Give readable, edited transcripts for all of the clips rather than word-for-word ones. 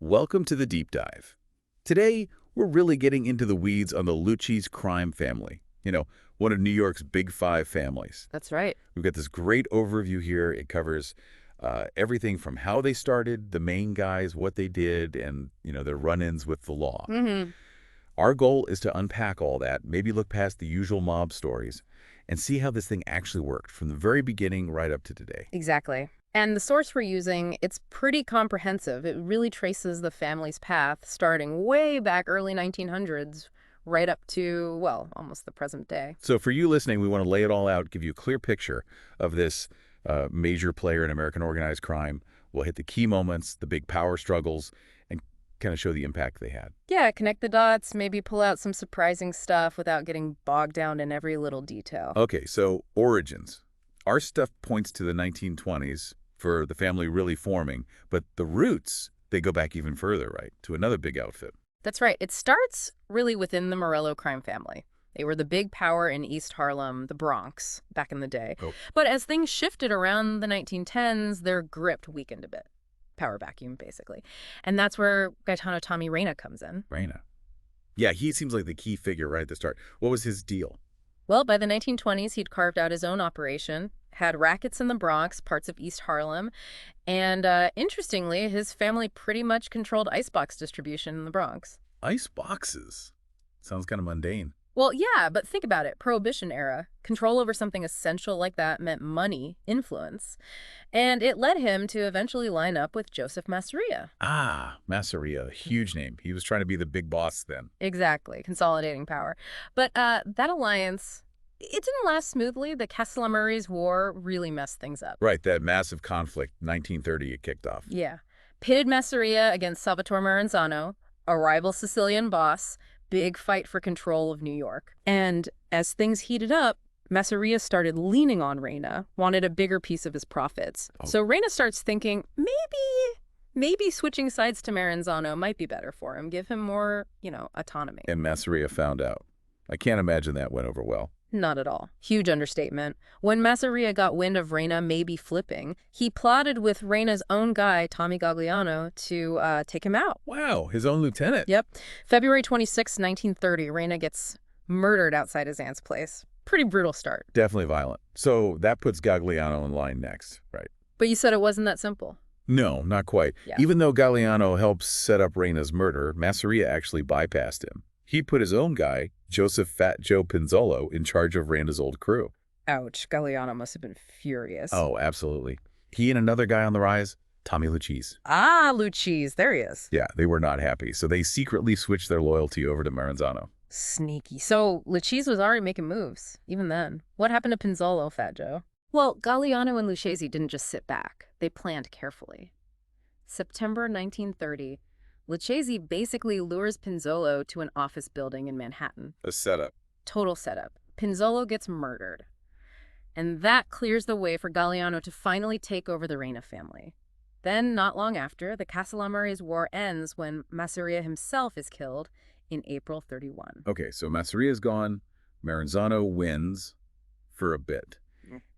Welcome to the Deep Dive. Today, we're really getting into the weeds on the Lucchese Crime Family. One of New York's big five families. That's right. We've got this great overview here. It covers everything from how they started, the main guys, what they did, and, their run-ins with the law. Our goal is to unpack all that, maybe look past the usual mob stories, and see how this thing actually worked from the very beginning right up to today. Exactly. And the source we're using, it's pretty comprehensive. It really traces the family's path, starting way back early 1900s, right up to, well, almost the present day. So for you listening, we want to lay it all out, give you a clear picture of this major player in American organized crime. We'll hit the key moments, the big power struggles, and kind of show the impact they had. Yeah, connect the dots, maybe pull out some surprising stuff without getting bogged down in every little detail. Okay, so origins. Our stuff points to the 1920s for the family really forming, but the roots, they go back even further, right, to another big outfit. That's right. It starts really within the Morello crime family. They were the big power in East Harlem, the Bronx, back in the day. Oh. But as things shifted around the 1910s, their grip weakened a bit. Power vacuum, basically. And that's where Gaetano Tommy Reyna comes in. Reyna. Yeah, he seems like the key figure right at the start. What was his deal? Well, by the 1920s, he'd carved out his own operation, had rackets in the Bronx, parts of East Harlem, and interestingly, his family pretty much controlled icebox distribution in the Bronx. Ice boxes. Sounds kind of mundane. Well, yeah, but think about it. Prohibition era. Control over something essential like that meant money, influence. And it led him to eventually line up with Joseph Masseria. Ah, Masseria, huge name. He was trying to be the big boss then. Exactly, consolidating power. But that alliance, it didn't last smoothly. The Castellammares War really messed things up. Right, that massive conflict, 1930, it kicked off. Yeah. Pitted Masseria against Salvatore Maranzano, a rival Sicilian boss. Big fight for control of New York. And as things heated up, Masseria started leaning on Reyna, wanted a bigger piece of his profits. Oh. So Reyna starts thinking, maybe switching sides to Maranzano might be better for him, give him more, autonomy. And Masseria found out. I can't imagine that went over well. Not at all. Huge understatement. When Masseria got wind of Reyna maybe flipping, he plotted with Reyna's own guy, Tommy Gagliano, to take him out. Wow, his own lieutenant. Yep. February 26, 1930, Reyna gets murdered outside his aunt's place. Pretty brutal start. Definitely violent. So that puts Gagliano in line next, right? But you said it wasn't that simple. No, not quite. Yeah. Even though Gagliano helped set up Reyna's murder, Masseria actually bypassed him. He put his own guy, Joseph Fat Joe Pinzolo, in charge of Reyna's old crew. Ouch. Gagliano must have been furious. Oh, absolutely. He and another guy on the rise, Tommy Lucchese. Ah, Lucchese. There he is. Yeah, they were not happy, so they secretly switched their loyalty over to Maranzano. Sneaky. So Lucchese was already making moves, even then. What happened to Pinzolo, Fat Joe? Well, Gagliano and Lucchese didn't just sit back. They planned carefully. September 1930, Lucchese basically lures Pinzolo to an office building in Manhattan. A setup. Total setup. Pinzolo gets murdered. And that clears the way for Gagliano to finally take over the Reyna family. Then, not long after, the Castellammares War ends when Masseria himself is killed in April 31. Okay, so Masseria's gone, Maranzano wins for a bit.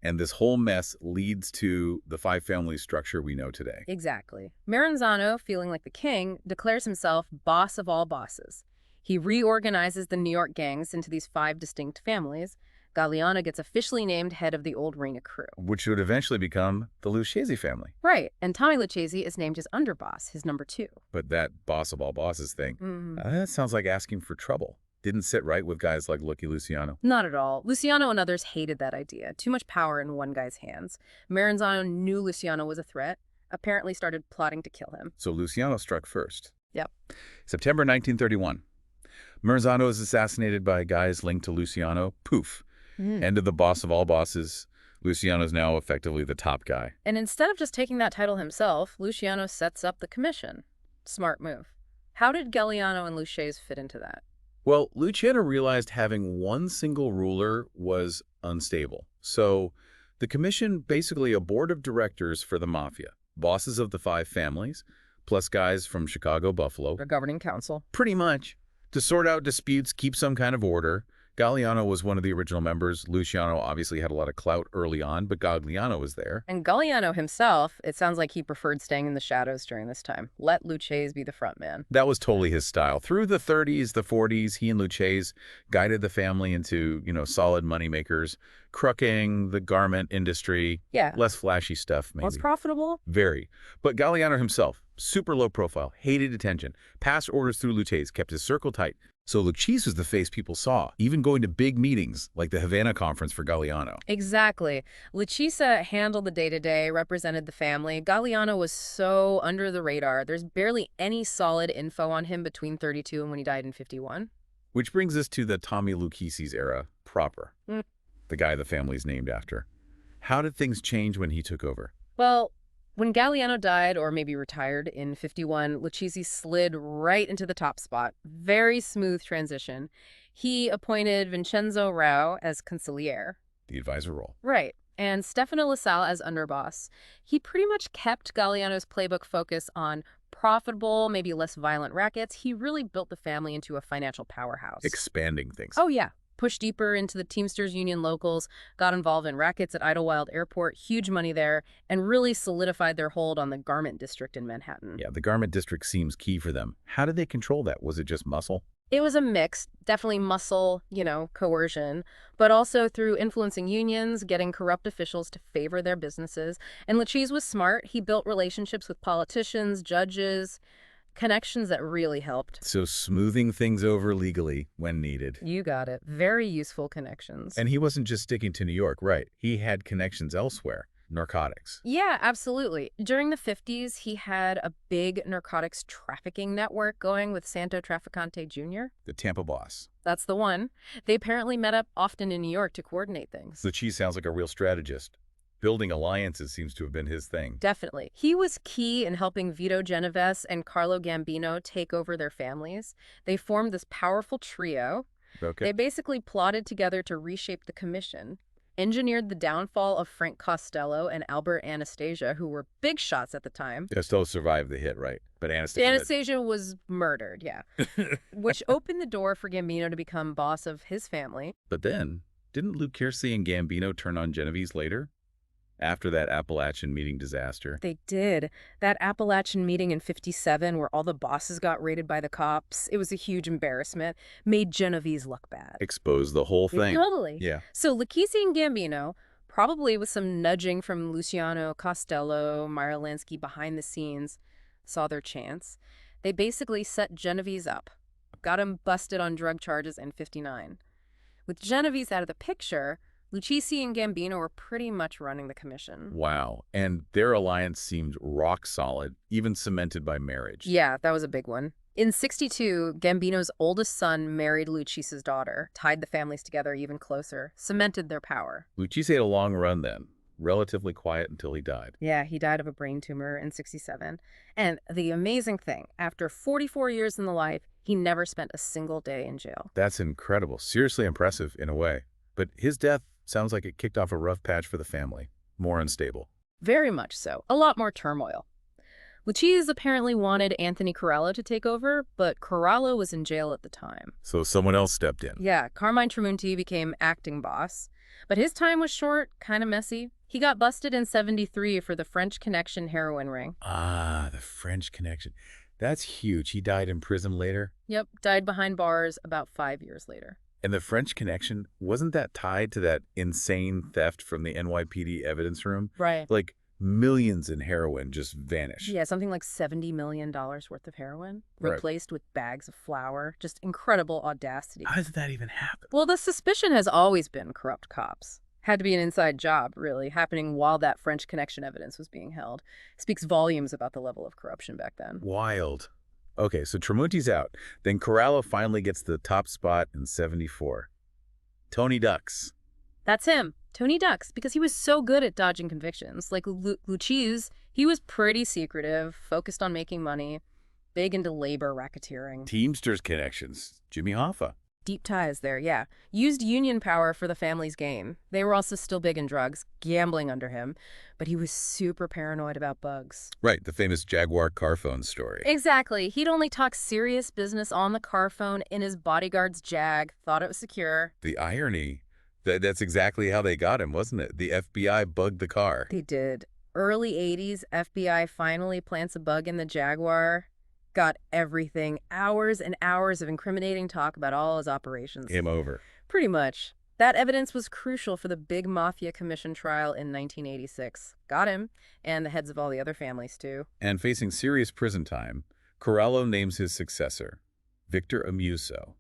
And this whole mess leads to the five-family structure we know today. Exactly. Maranzano, feeling like the king, declares himself boss of all bosses. He reorganizes the New York gangs into these five distinct families. Gagliano gets officially named head of the old Reyna crew. Which would eventually become the Lucchese family. Right, and Tommy Lucchese is named his underboss, his number two. But that boss of all bosses thing, that sounds like asking for trouble. Didn't sit right with guys like Lucky Luciano. Not at all. Luciano and others hated that idea. Too much power in one guy's hands. Maranzano knew Luciano was a threat, apparently started plotting to kill him. So Luciano struck first. Yep. September 1931. Maranzano is assassinated by guys linked to Luciano. Poof. End of the boss of all bosses. Luciano's now effectively the top guy. And instead of just taking that title himself, Luciano sets up the commission. Smart move. How did Gagliano and Lucchese fit into that? Well, Luciano realized having one single ruler was unstable. So the commission, basically a board of directors for the Mafia, bosses of the five families, plus guys from Chicago, Buffalo. A governing council. Pretty much. To sort out disputes, keep some kind of order, Galliano was one of the original members. Luciano obviously had a lot of clout early on, but Galliano was there. And Galliano himself, it sounds like he preferred staying in the shadows during this time. Let Lucchese be the front man. That was totally his style. Through the 30s, the 40s, he and Lucchese guided the family into, solid moneymakers, crooking, the garment industry. Yeah. Less flashy stuff, maybe. Less profitable? Very. But Galliano himself, super low profile, hated attention, passed orders through Lucchese, kept his circle tight. So Lucchese was the face people saw, even going to big meetings like the Havana conference for Galliano. Exactly. Lucchese handled the day-to-day, represented the family. Galliano was so under the radar. There's barely any solid info on him between 32 and when he died in 51. Which brings us to the Tommy Lucchese's era proper, the guy the family's named after. How did things change when he took over? Well, when Galliano died, or maybe retired, in 51, Lucchese slid right into the top spot. Very smooth transition. He appointed Vincenzo Rao as consigliere. The advisor role. Right. And Stefano LaSalle as underboss. He pretty much kept Galliano's playbook focus on profitable, maybe less violent rackets. He really built the family into a financial powerhouse. Expanding things. Oh, yeah. Pushed deeper into the Teamsters Union locals, got involved in rackets at Idlewild Airport, huge money there, and really solidified their hold on the garment district in Manhattan. Yeah, the garment district seems key for them. How did they control that? Was it just muscle? It was a mix, definitely muscle, coercion, but also through influencing unions, getting corrupt officials to favor their businesses. And Lucchese was smart. He built relationships with politicians, judges, connections that really helped. So smoothing things over legally when needed. You got it. Very useful connections. And he wasn't just sticking to New York, right? He had connections elsewhere. Narcotics. Yeah, absolutely. During the 50s, he had a big narcotics trafficking network going with Santo Trafficante Jr. The Tampa boss. That's the one. They apparently met up often in New York to coordinate things. Lucchese sounds like a real strategist. Building alliances seems to have been his thing. Definitely. He was key in helping Vito Genovese and Carlo Gambino take over their families. They formed this powerful trio. Okay. They basically plotted together to reshape the commission, engineered the downfall of Frank Costello and Albert Anastasia, who were big shots at the time. Costello survived the hit, right? But Anastasia was murdered, yeah. Which opened the door for Gambino to become boss of his family. But then, didn't Lucchese and Gambino turn on Genovese later? After that Appalachian meeting disaster. They did. That Appalachian meeting in 57 where all the bosses got raided by the cops, it was a huge embarrassment, made Genovese look bad. Exposed the whole thing. Totally. Yeah. So Lucchese and Gambino, probably with some nudging from Luciano, Costello, Meyer Lansky behind the scenes, saw their chance. They basically set Genovese up, got him busted on drug charges in 59. With Genovese out of the picture, Lucchese and Gambino were pretty much running the commission. Wow. And their alliance seemed rock solid, even cemented by marriage. Yeah, that was a big one. In 62, Gambino's oldest son married Lucchese's daughter, tied the families together even closer, cemented their power. Lucchese had a long run then, relatively quiet until he died. Yeah, he died of a brain tumor in 67. And the amazing thing, after 44 years in the life, he never spent a single day in jail. That's incredible. Seriously impressive in a way. But his death sounds like it kicked off a rough patch for the family. More unstable. Very much so. A lot more turmoil. Lucchese apparently wanted Anthony Corallo to take over, but Corallo was in jail at the time. So someone else stepped in. Yeah, Carmine Tramunti became acting boss. But his time was short, kind of messy. He got busted in 73 for the French Connection heroin ring. Ah, the French Connection. That's huge. He died in prison later? Yep, died behind bars about 5 years later. And the French Connection, wasn't that tied to that insane theft from the NYPD evidence room? Right. Like millions in heroin just vanish. Yeah, something like $70 million worth of heroin, Right. replaced with bags of flour. Just incredible audacity. How did that even happen? Well, the suspicion has always been corrupt cops. Had to be an inside job, really, happening while that French Connection evidence was being held. Speaks volumes about the level of corruption back then. Wild. Okay, so Tramunti's out. Then Corallo finally gets the top spot in 74. Tony Ducks. That's him, Tony Ducks, because he was so good at dodging convictions. Like Lucchese, he was pretty secretive, focused on making money, big into labor racketeering. Teamsters connections. Jimmy Hoffa. Deep ties there, yeah. Used union power for the family's gain. They were also still big in drugs, gambling under him, but he was super paranoid about bugs. Right, the famous Jaguar car phone story. Exactly. He'd only talk serious business on the car phone in his bodyguard's Jag, thought it was secure. The irony, that's exactly how they got him, wasn't it? The FBI bugged the car. They did. Early 80s, FBI finally plants a bug in the Jaguar. Got everything. Hours and hours of incriminating talk about all his operations. Game over. Pretty much. That evidence was crucial for the big Mafia Commission trial in 1986. Got him, and the heads of all the other families, too. And facing serious prison time, Corallo names his successor, Victor Amuso.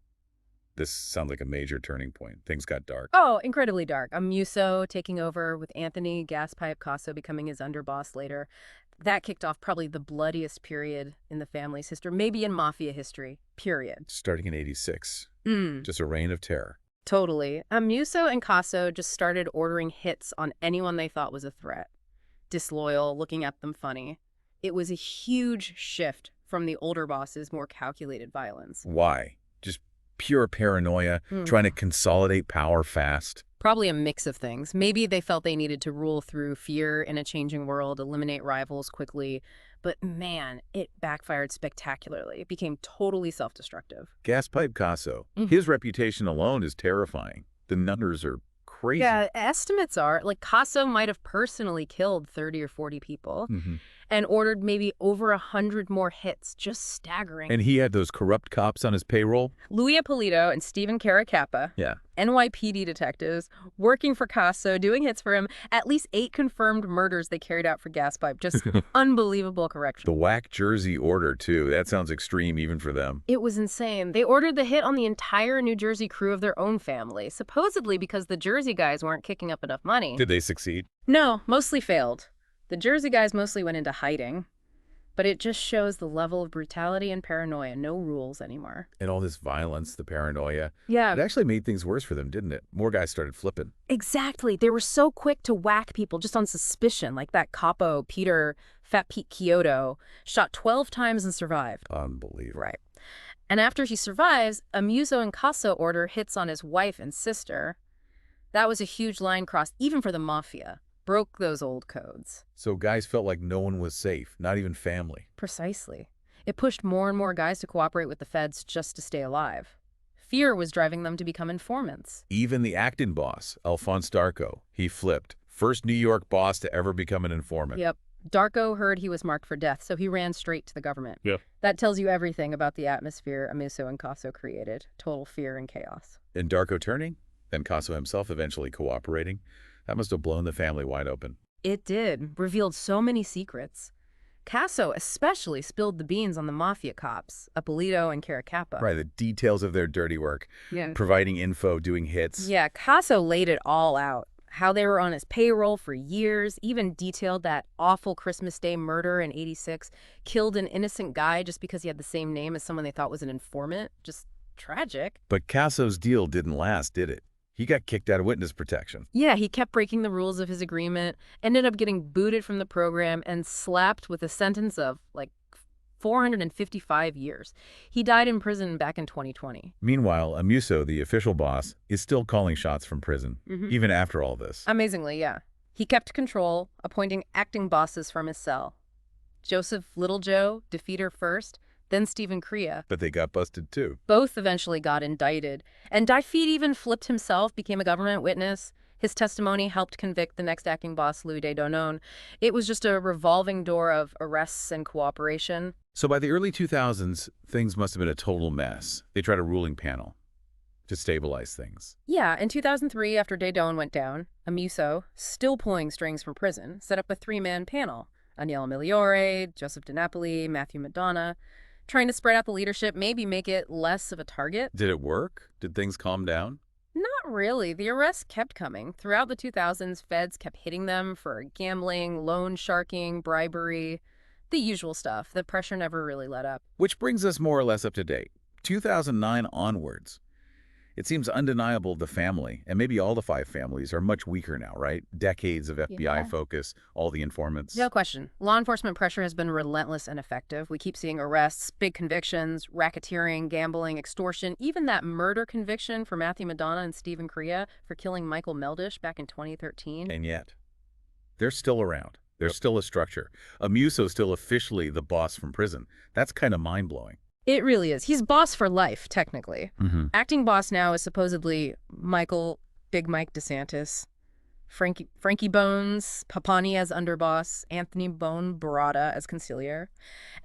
This sounds like a major turning point. Things got dark. Oh, incredibly dark. Amuso taking over with Anthony Gaspipe Casso becoming his underboss later. That kicked off probably the bloodiest period in the family's history, maybe in Mafia history, period. Starting in 86. Mm. Just a reign of terror. Totally. Amuso and Casso just started ordering hits on anyone they thought was a threat. Disloyal, looking at them funny. It was a huge shift from the older boss's more calculated violence. Why? Just pure paranoia, trying to consolidate power fast? Probably a mix of things. Maybe they felt they needed to rule through fear in a changing world, eliminate rivals quickly. But man, it backfired spectacularly. It became totally self-destructive. Gaspipe Casso. His reputation alone is terrifying. The numbers are crazy. Yeah, estimates are, like, Casso might have personally killed 30 or 40 people and ordered maybe over 100 more hits. Just staggering. And he had those corrupt cops on his payroll? Louis Ippolito and Stephen Caracappa, Yeah. NYPD detectives, working for Casso, doing hits for him. At least 8 confirmed murders they carried out for Gaspipe. Just unbelievable correction. The whack Jersey order, too. That sounds extreme even for them. It was insane. They ordered the hit on the entire New Jersey crew of their own family, supposedly because the Jersey guys weren't kicking up enough money. Did they succeed? No, mostly failed. The Jersey guys mostly went into hiding. But it just shows the level of brutality and paranoia. No rules anymore. And all this violence, the paranoia. Yeah. It actually made things worse for them, didn't it? More guys started flipping. Exactly. They were so quick to whack people just on suspicion, like that capo, Fat Pete Kyoto, shot 12 times and survived. Unbelievable. Right. And after he survives, Amuso and Casso order hits on his wife and sister. That was a huge line crossed, even for the Mafia. Broke those old codes. So guys felt like no one was safe, not even family. Precisely. It pushed more and more guys to cooperate with the feds just to stay alive. Fear was driving them to become informants. Even the acting boss, Alphonse Darco, he flipped. First New York boss to ever become an informant. Yep. Darco heard he was marked for death, so he ran straight to the government. Yeah. That tells you everything about the atmosphere Amuso and Casso created. Total fear and chaos. And Darco turning, then Casso himself eventually cooperating. That must have blown the family wide open. It did. Revealed so many secrets. Casso especially spilled the beans on the Mafia cops, Ippolito and Caracappa. Right, the details of their dirty work. Yeah. Providing info, doing hits. Yeah, Casso laid it all out. How they were on his payroll for years, even detailed that awful Christmas Day murder in '86, killed an innocent guy just because he had the same name as someone they thought was an informant. Just tragic. But Casso's deal didn't last, did it? He got kicked out of witness protection. Yeah, he kept breaking the rules of his agreement, ended up getting booted from the program, and slapped with a sentence of, like, 455 years. He died in prison back in 2020. Meanwhile, Amuso, the official boss, is still calling shots from prison, even after all this. Amazingly, yeah. He kept control, appointing acting bosses from his cell. Joseph Little Joe, defeater first, then Stephen Crea. But they got busted too. Both eventually got indicted. And Daifid even flipped himself, became a government witness. His testimony helped convict the next acting boss, Louis de Donon. It was just a revolving door of arrests and cooperation. So by the early 2000s, things must have been a total mess. They tried a ruling panel to stabilize things. Yeah, in 2003, after de Don went down, Amuso, still pulling strings from prison, set up a 3-man panel. Agnello Migliore, Joseph DiNapoli, Matthew Madonna, trying to spread out the leadership, maybe make it less of a target. Did it work? Did things calm down? Not really. The arrests kept coming. Throughout the 2000s, feds kept hitting them for gambling, loan sharking, bribery, the usual stuff. The pressure never really let up. Which brings us more or less up to date. 2009 onwards. It seems undeniable the family, and maybe all the five families, are much weaker now, right? Decades of FBI Yeah. focus, all the informants. No question. Law enforcement pressure has been relentless and effective. We keep seeing arrests, big convictions, racketeering, gambling, extortion, even that murder conviction for Matthew Madonna and Stephen Correa for killing Michael Meldish back in 2013. And yet, they're still around. There's still a structure. Amuso's still officially the boss from prison. That's kind of mind-blowing. It really is. He's boss for life, technically. Mm-hmm. Acting boss now is supposedly Big Mike DeSantis, Frankie Bones, Papani as underboss, Anthony Bone Barada as conciliar.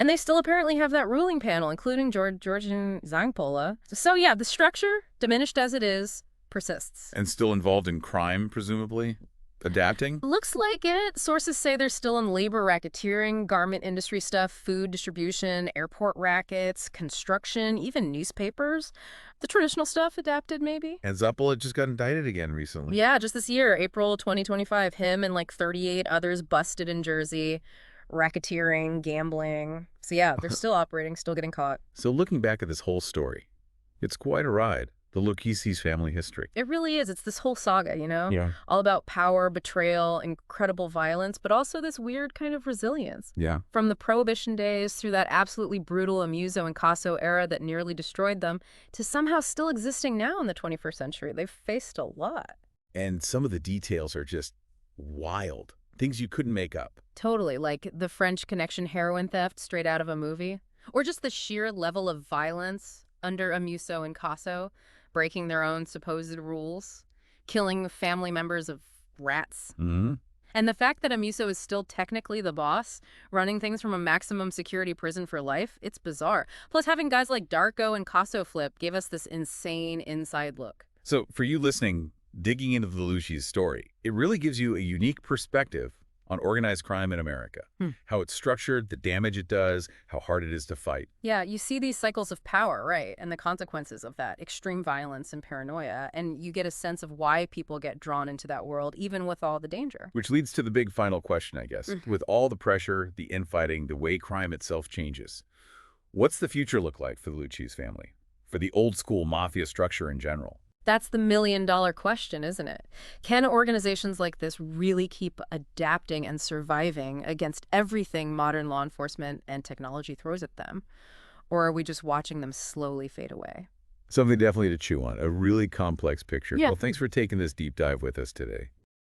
And they still apparently have that ruling panel, including Georgian Zangpola. So yeah, the structure, diminished as it is, persists. And still involved in crime, presumably? Adapting? Looks like it. Sources say they're still in labor racketeering, garment industry stuff, food distribution, airport rackets, construction, even newspapers. The traditional stuff adapted, maybe. And Zappola just got indicted again recently. Yeah, just this year, April 2025. Him and like 38 others busted in Jersey, racketeering, gambling. So yeah, they're still operating, still getting caught. So looking back at this whole story, it's quite a ride. The Lucchese family history. It really is. It's this whole saga, you know? Yeah. All about power, betrayal, incredible violence, but also this weird kind of resilience. Yeah. From the Prohibition days through that absolutely brutal Amuso and Caso era that nearly destroyed them to somehow still existing now in the 21st century. They've faced a lot. And some of the details are just wild. Things you couldn't make up. Totally, like the French Connection heroin theft straight out of a movie. Or just the sheer level of violence under Amuso and Caso, breaking their own supposed rules, killing family members of rats. Mm-hmm. And the fact that Amuso is still technically the boss, running things from a maximum security prison for life, it's bizarre. Plus, having guys like Darko and Caso Flip gave us this insane inside look. So for you listening, digging into the Lucchese story, it really gives you a unique perspective on organized crime in America. How it's structured, the damage it does, how hard it is to fight. Yeah, you see these cycles of power, right? And the consequences of that, extreme violence and paranoia. And you get a sense of why people get drawn into that world, even with all the danger. Which leads to the big final question, I guess. With all the pressure, the infighting, the way crime itself changes, what's the future look like for the Lucchese family? For the old school mafia structure in general? That's the million-dollar question, isn't it? Can organizations like this really keep adapting and surviving against everything modern law enforcement and technology throws at them? Or are we just watching them slowly fade away? Something definitely to chew on. A really complex picture. Yeah. Well, thanks for taking this deep dive with us today.